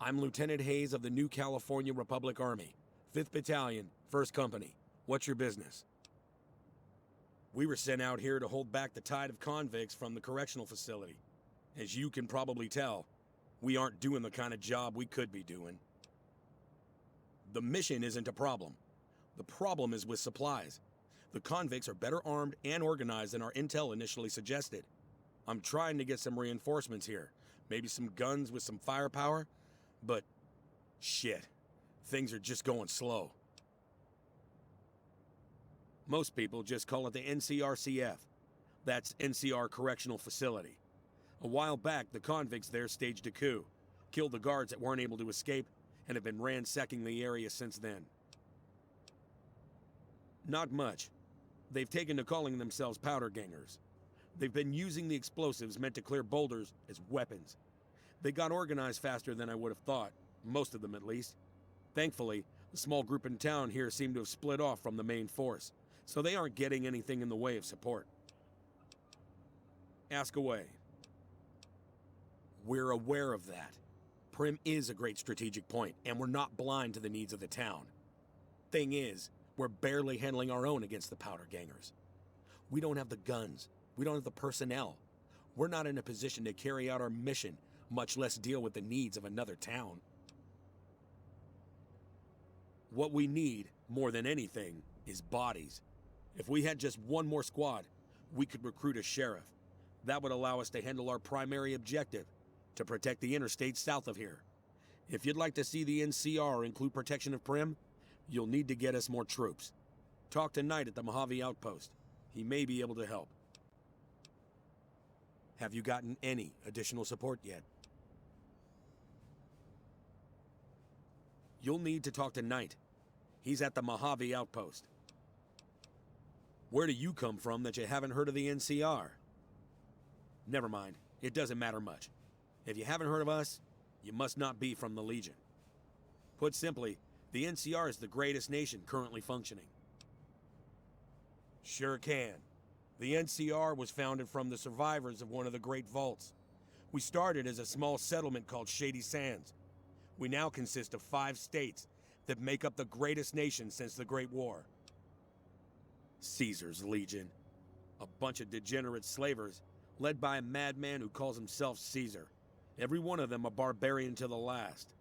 I'm Lieutenant Hayes of the New California Republic Army, 5th Battalion, 1st Company. What's your business? We were sent out here to hold back the tide of convicts from the correctional facility. As you can probably tell, we aren't doing the kind of job we could be doing. The mission isn't a problem. The problem is with supplies. The convicts are better armed and organized than our intel initially suggested. I'm trying to get some reinforcements here. Maybe some guns with some firepower. But, shit, things are just going slow. Most people just call it the NCRCF. That's NCR Correctional Facility. A while back, the convicts there staged a coup, killed the guards that weren't able to escape, and have been ransacking the area since then. Not much. They've taken to calling themselves powder gangers. They've been using the explosives meant to clear boulders as weapons. They got organized faster than I would have thought, most of them at least. Thankfully, the small group in town here seem to have split off from the main force, so they aren't getting anything in the way of support. Ask away. We're aware of that. Primm is a great strategic point, and we're not blind to the needs of the town. Thing is, we're barely handling our own against the powder gangers. We don't have the guns. We don't have the personnel. We're not in a position to carry out our mission, much less deal with the needs of another town. What we need, more than anything, is bodies. If we had just one more squad, we could recruit a sheriff. That would allow us to handle our primary objective, to protect the interstate south of here. If you'd like to see the NCR include protection of Primm, you'll need to get us more troops. Talk to Knight at the Mojave outpost. He may be able to help. Have you gotten any additional support yet? You'll need to talk to Knight. He's at the Mojave outpost. Where do you come from that you haven't heard of the NCR? Never mind, it doesn't matter much. If you haven't heard of us, you must not be from the Legion. Put simply, the NCR is the greatest nation currently functioning. Sure can. The NCR was founded from the survivors of one of the Great Vaults. We started as a small settlement called Shady Sands. We now consist of 5 states that make up the greatest nation since the Great War. Caesar's Legion. A bunch of degenerate slavers, led by a madman who calls himself Caesar. Every one of them a barbarian to the last.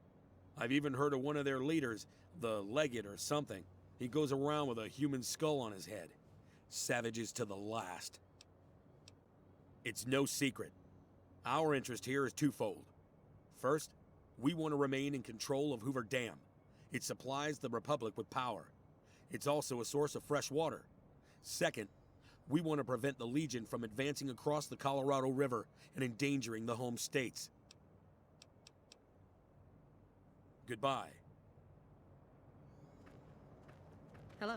I've even heard of one of their leaders, the Legate or something. He goes around with a human skull on his head. Savages to the last. It's no secret. Our interest here is twofold. First, we want to remain in control of Hoover Dam. It supplies the Republic with power. It's also a source of fresh water. Second, we want to prevent the Legion from advancing across the Colorado River and endangering the home states. Goodbye. Hello.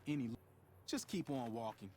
any. Just keep on walking.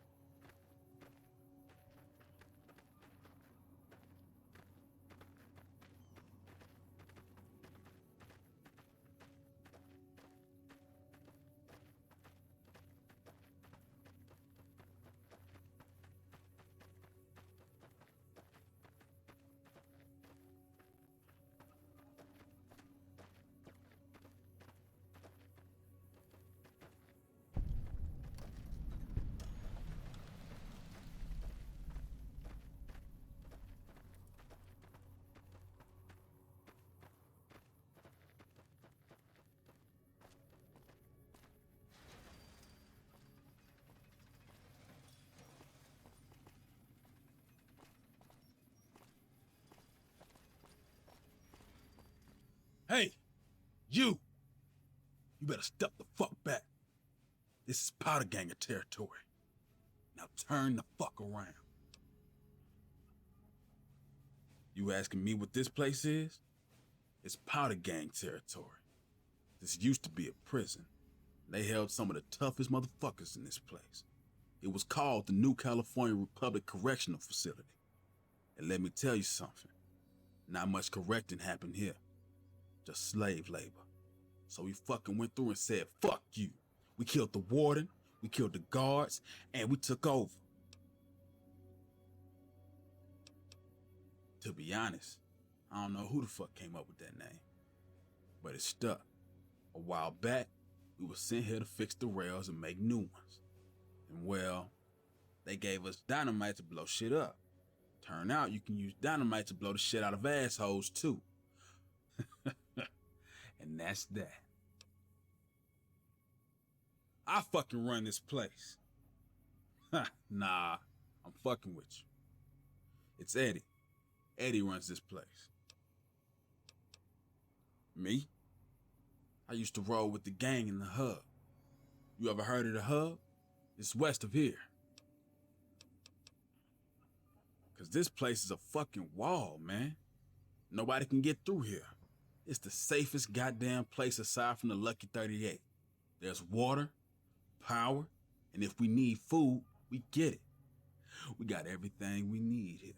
Hey, you! You better step the fuck back. This is powder ganger territory. Now turn the fuck around. You asking me what this place is? It's powder gang territory. This used to be a prison. They held some of the toughest motherfuckers in this place. It was called the New California Republic Correctional Facility. And let me tell you something. Not much correcting happened here. Just slave labor. So we fucking went through and said, fuck you. We killed the warden, we killed the guards, and we took over. To be honest, I don't know who the fuck came up with that name, but it stuck. A while back, we were sent here to fix the rails and make new ones. And well, they gave us dynamite to blow shit up. Turn out you can use dynamite to blow the shit out of assholes too. And that's that. I fucking run this place. Nah, I'm fucking with you. It's Eddie. Eddie runs this place. Me? I used to roll with the gang in the hub. You ever heard of the hub? It's west of here. Cause this place is a fucking wall, man. Nobody can get through here. It's the safest goddamn place aside from the Lucky 38. There's water, power, and if we need food, we get it. We got everything we need here.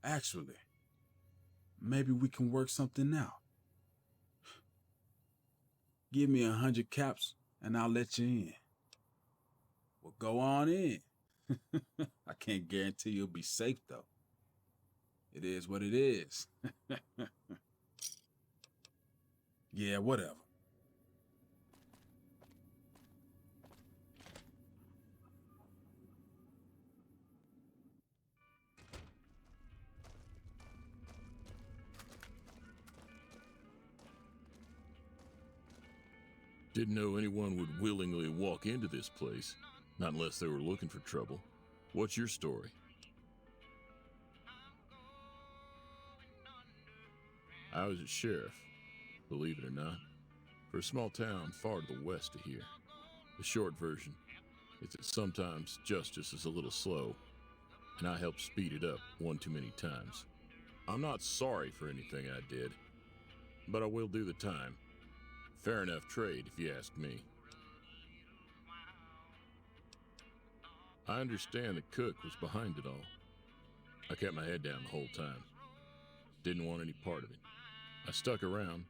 Actually, maybe we can work something out. Give me 100 caps and I'll let you in. Well, go on in. I can't guarantee you'll be safe though. It is what it is. Yeah, whatever. Didn't know anyone would willingly walk into this place, not unless they were looking for trouble. What's your story? I was a sheriff, believe it or not, for a small town far to the west of here. The short version is that sometimes justice is a little slow, and I helped speed it up one too many times. I'm not sorry for anything I did, but I will do the time. Fair enough trade, if you ask me. I understand the cook was behind it all. I kept my head down the whole time. Didn't want any part of it. I stuck around,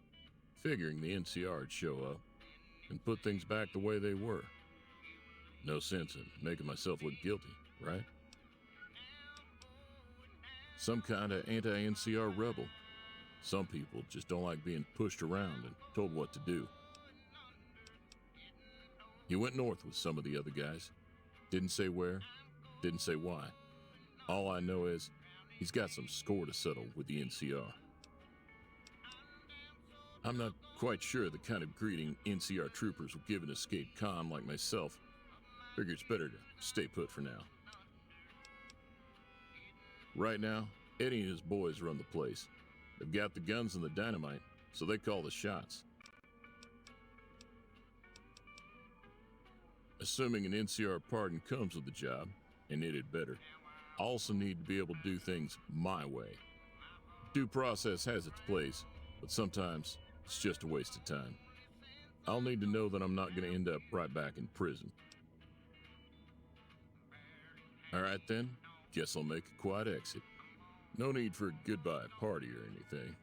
figuring the NCR would show up and put things back the way they were. No sense in making myself look guilty, right? Some kind of anti-NCR rebel. Some people just don't like being pushed around and told what to do. He went north with some of the other guys. Didn't say where, didn't say why. All I know is he's got some score to settle with the NCR. I'm not quite sure the kind of greeting NCR troopers will give an escaped con like myself. Figure it's better to stay put for now. Right now, Eddie and his boys run the place. They've got the guns and the dynamite, so they call the shots. Assuming an NCR pardon comes with the job, and it had better, I also need to be able to do things my way. Due process has its place, but sometimes it's just a waste of time. I'll need to know that I'm not going to end up right back in prison. All right then, guess I'll make a quiet exit. No need for a goodbye party or anything.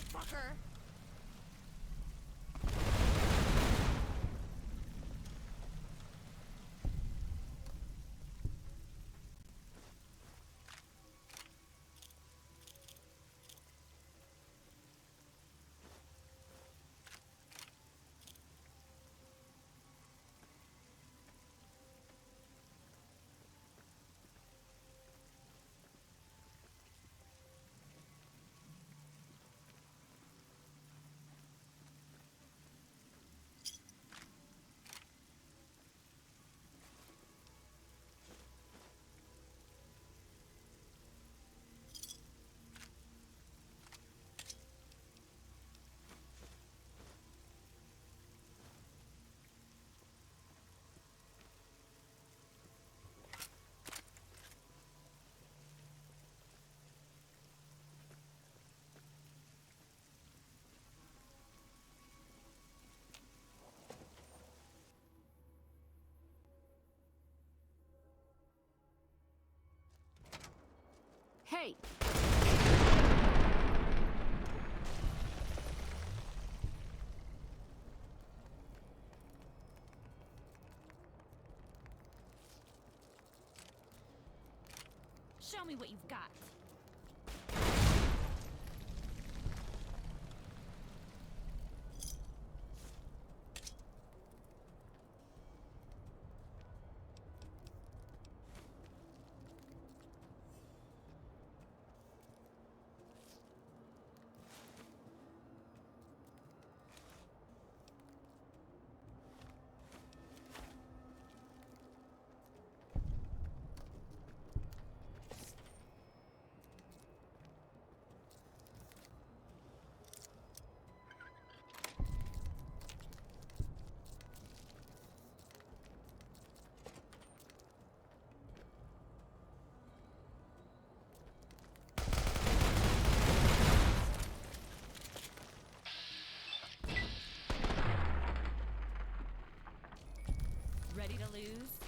fucker! Hey! Show me what you've got. Ready to lose?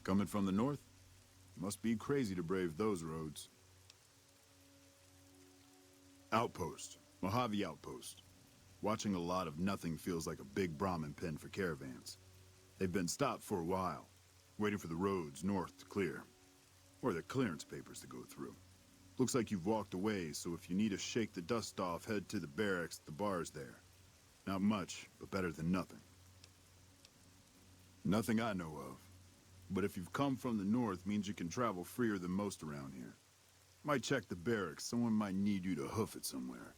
Coming from the north? Must be crazy to brave those roads. Outpost. Mojave outpost. Watching a lot of nothing feels like a big Brahmin pen for caravans. They've been stopped for a while, waiting for the roads north to clear. Or the clearance papers to go through. Looks like you've walked away, so if you need to shake the dust off, head to the barracks. The bar's there. Not much, but better than nothing. Nothing I know of. But if you've come from the north, means you can travel freer than most around here. Might check the barracks. Someone might need you to hoof it somewhere.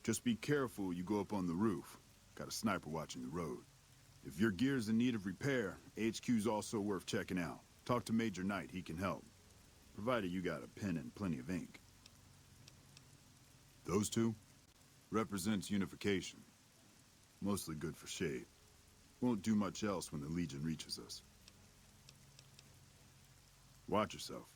Just be careful you go up on the roof. Got a sniper watching the road. If your gear's in need of repair, HQ's also worth checking out. Talk to Major Knight, he can help. Provided you got a pen and plenty of ink. Those two? Represents unification. Mostly good for shade. Won't do much else when the Legion reaches us. Watch yourself.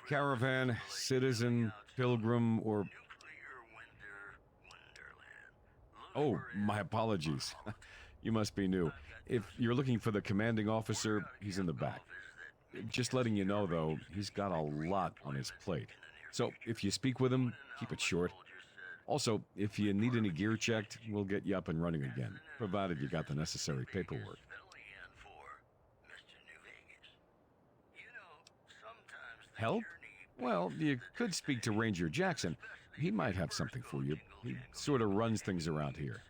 Caravan, citizen, pilgrim, or... Oh, my apologies. You must be new. If you're looking for the commanding officer, he's in the back. Just letting you know, though, he's got a lot on his plate. So, if you speak with him, keep it short. Also, if you need any gear checked, we'll get you up and running again, provided you got the necessary paperwork. Help? Well, you could speak to Ranger Jackson. He might have something for you. He sort of runs things around here.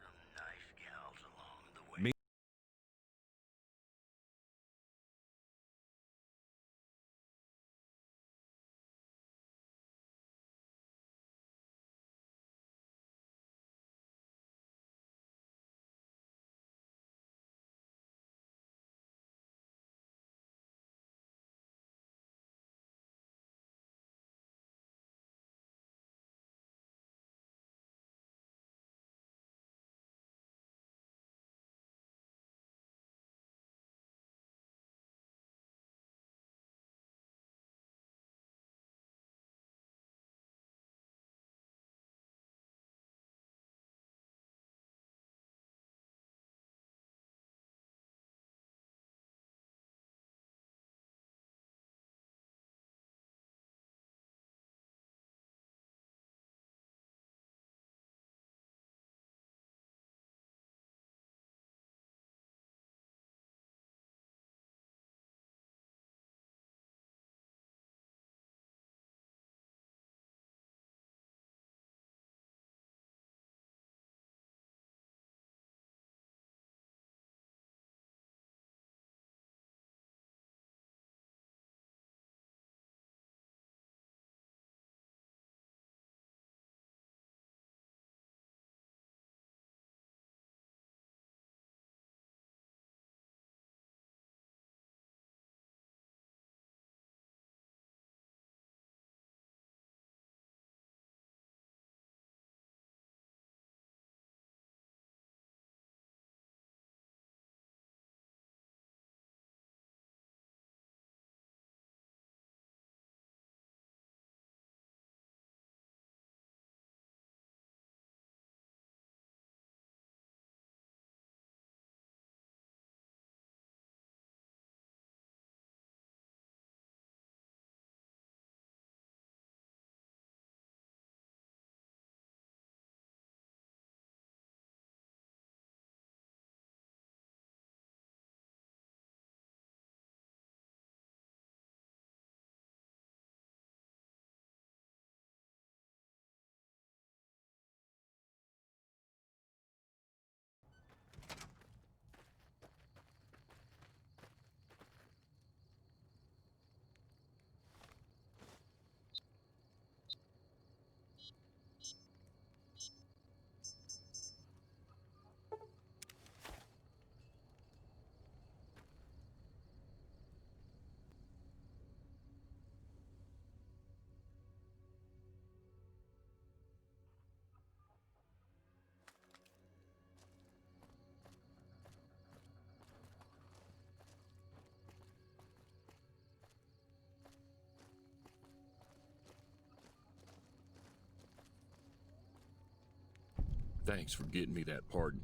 Thanks for getting me that pardon.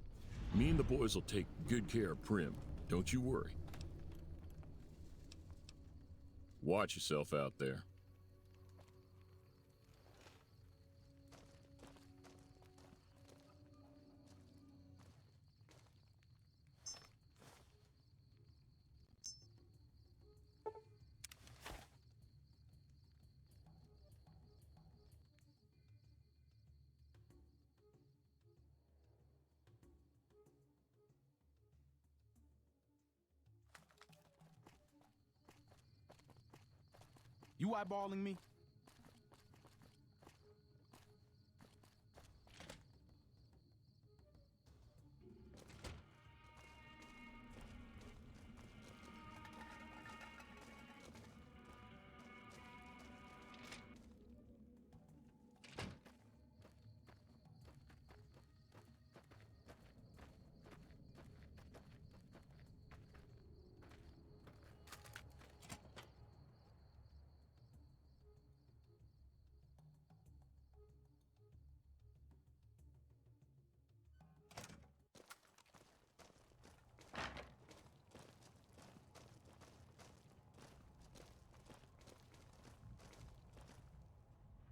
Me and the boys will take good care of Primm. Don't you worry. Watch yourself out there. You eyeballing me?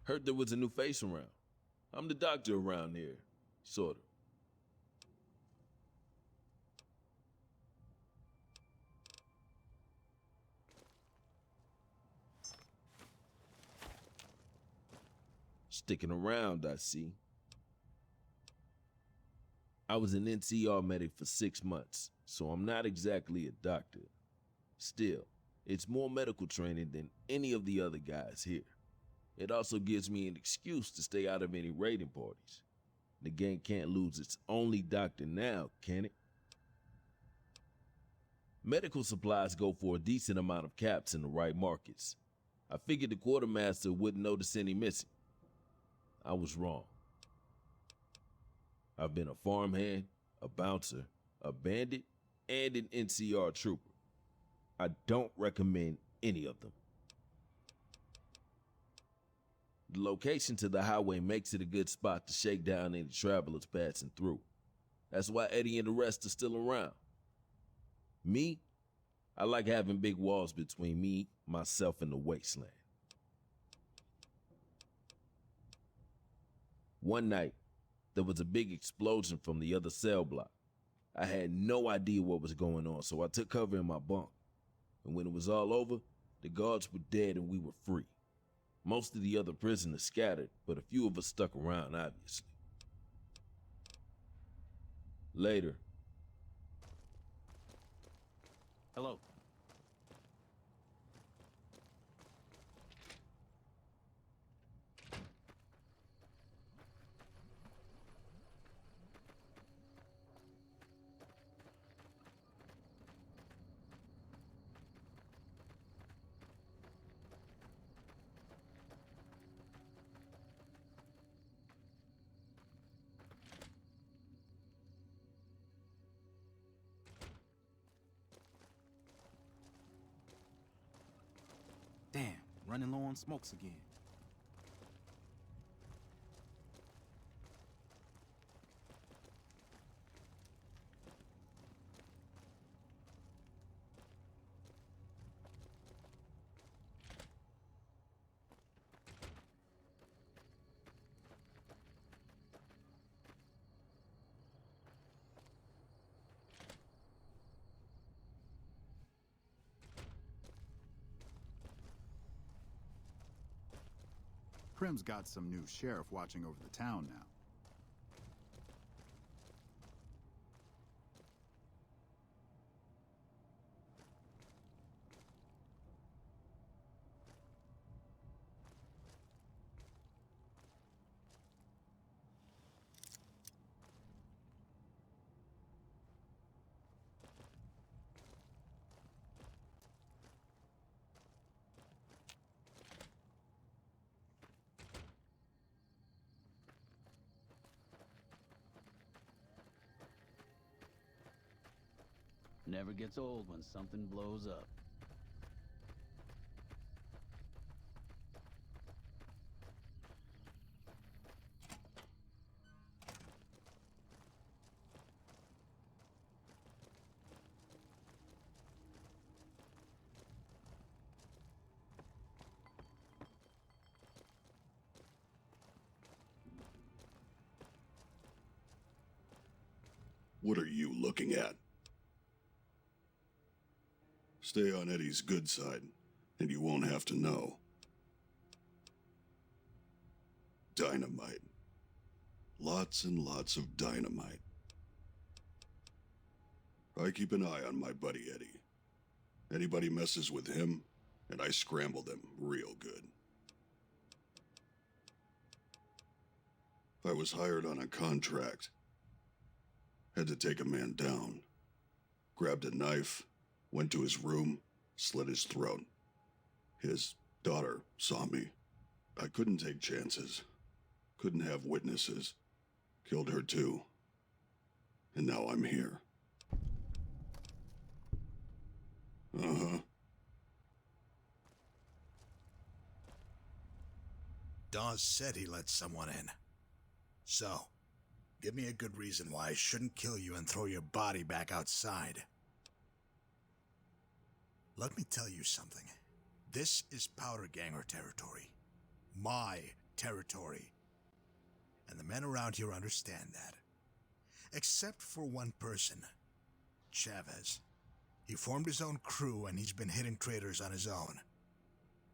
Heard there was a new face around. I'm the doctor around here, sort of. Sticking around, I see. I was an NCR medic for 6 months, so I'm not exactly a doctor. Still, it's more medical training than any of the other guys here. It also gives me an excuse to stay out of any raiding parties. The gang can't lose its only doctor now, can it? Medical supplies go for a decent amount of caps in the right markets. I figured the quartermaster wouldn't notice any missing. I was wrong. I've been a farmhand, a bouncer, a bandit, and an NCR trooper. I don't recommend any of them. The location to the highway makes it a good spot to shake down any travelers passing through. That's why Eddie and the rest are still around. Me, I like having big walls between me, myself, and the wasteland. One night, there was a big explosion from the other cell block. I had no idea what was going on, so I took cover in my bunk. And when it was all over, the guards were dead and we were free. Most of the other prisoners scattered, but a few of us stuck around, obviously. Later. Hello. Damn, running low on smokes again. Primm's got some new sheriff watching over the town now. Never gets old when something blows up. What are you looking at? Stay on Eddie's good side, and you won't have to know. Dynamite. Lots and lots of dynamite. I keep an eye on my buddy Eddie. Anybody messes with him, and I scramble them real good. I was hired on a contract. Had to take a man down. Grabbed a knife, went to his room, slit his throat. His daughter saw me. I couldn't take chances. Couldn't have witnesses. Killed her too. And now I'm here. Uh-huh. Dawes said he let someone in. So, give me a good reason why I shouldn't kill you and throw your body back outside. Let me tell you something. This is Powder Ganger territory. My territory. And the men around here understand that. Except for one person. Chavez. He formed his own crew and he's been hitting traitors on his own.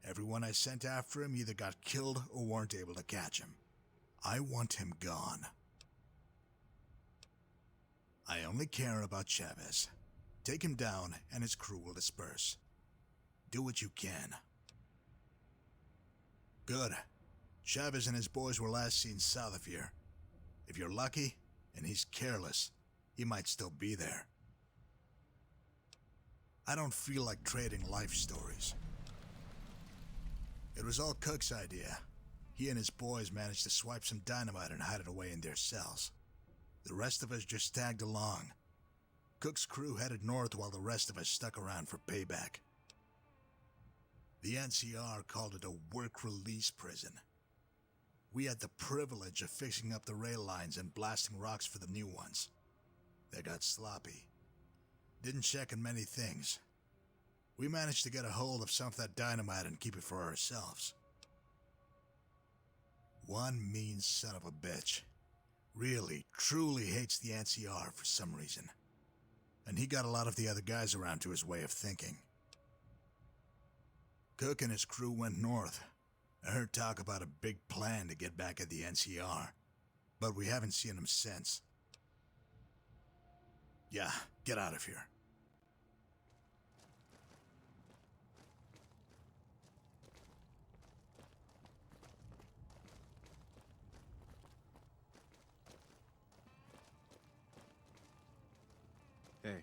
Everyone I sent after him either got killed or weren't able to catch him. I want him gone. I only care about Chavez. Take him down and his crew will disperse. Do what you can. Good. Chavez and his boys were last seen south of here. If you're lucky, and he's careless, he might still be there. I don't feel like trading life stories. It was all Cook's idea. He and his boys managed to swipe some dynamite and hide it away in their cells. The rest of us just tagged along. Cook's crew headed north while the rest of us stuck around for payback. The NCR called it a work-release prison. We had the privilege of fixing up the rail lines and blasting rocks for the new ones. They got sloppy. Didn't check on many things. We managed to get a hold of some of that dynamite and keep it for ourselves. One mean son of a bitch really, truly hates the NCR for some reason. And he got a lot of the other guys around to his way of thinking. Cook and his crew went north. I heard talk about a big plan to get back at the NCR, but we haven't seen him since. Yeah, get out of here. Hey,